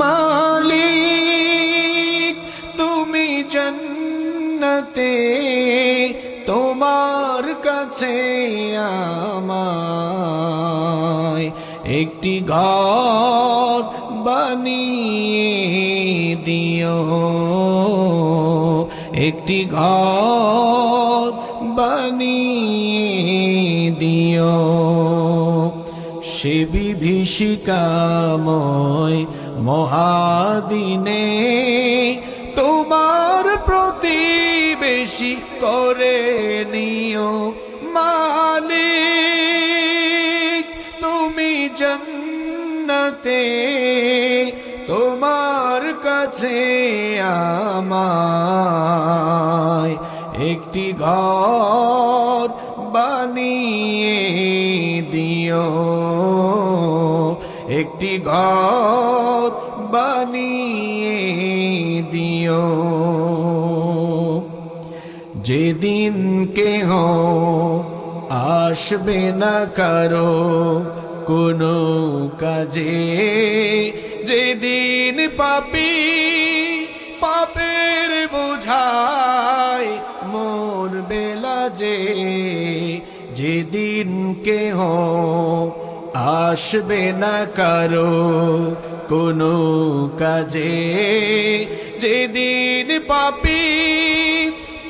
মালিক তুমি জান্নাতে তোমার কাছে আমায় একটি ঘর বানিয়ে দিও, একটি ঘর বানিয়ে দিও। সে বিভীষিকাময় মহাদিনে তোমার প্রতিবেশী করে নিও। মালিক তুমি জান্নাতে তোমার কাছে আমায় একটি ঘর বানিয়ে দিও, একটি ঘর বানিয়ে দিও। যেদিন কেহ আসবে না কারো কোনো কাজে, যেদিন পাপী পাপের বোঝায় মরবে লাজে, যেদিন কেহ আসবে না কারো কোনো কাজে, যেদিন পাপী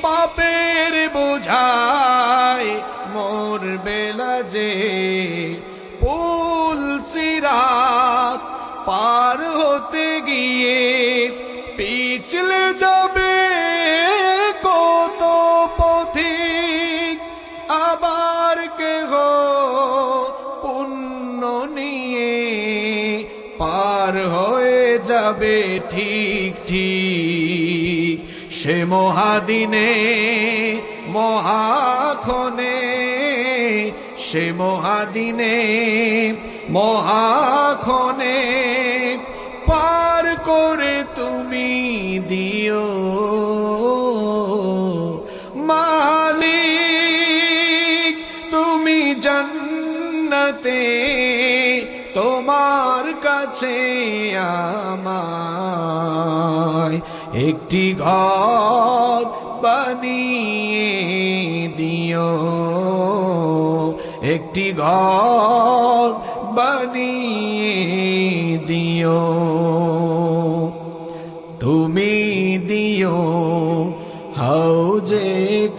পাপের বোঝায় মরবে লাজে, পুল সিরাত পার হতে গিয়ে পিছলে যাবে কত পথিক, আবার কেহ পুণ্য নিয়ে পার হয়ে যাবে ঠিক ঠিক। সে মহাদিনে মহাক্ষণে, সে মহাদিনে মহাক্ষণে পার করে তুমি দিও। মালিক তুমি জান্নাতে তোমার কাছে আমায় একটি ঘর বানিয়ে দিও, একটি ঘর বানিয়ে দিও। তুমি দিও হাউজে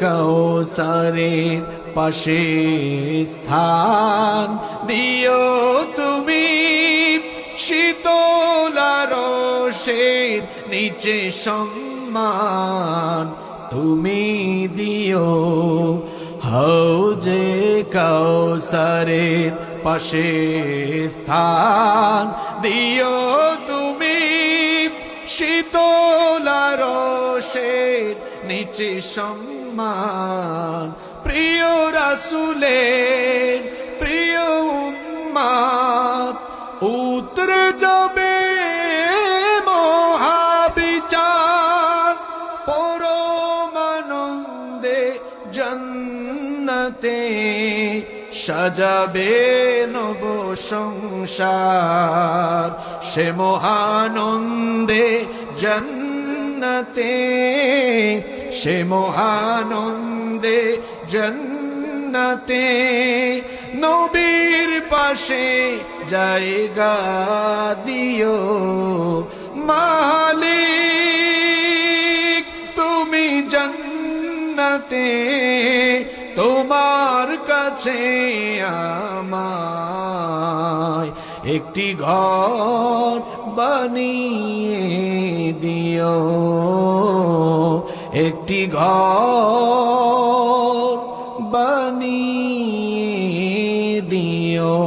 কাউসারের পাশে স্থান, দিও তুমি শীতল আরশের নিচে সম্মান, তুমি দিও হাউজে কাউসারের পাশে স্থান, দিও তুমি শীতল আরশের নিচে সম্মান। প্রিয় রাসূলের প্রিয় উম্মত উতরে যাবে মহাবিচার, পরমানন্দে জান্নাতে সাজাবে নব সংসার। সে মহানন্দে জান্নাতে, সে মহানন্দে জান্নাতে নবীর পাশে জায়গা দিও। মালিক তুমি জান্নাতে তোমার কাছে আমায় একটি ঘর বানিয়ে দিও, একটি ঘর বানিয়ে দিও।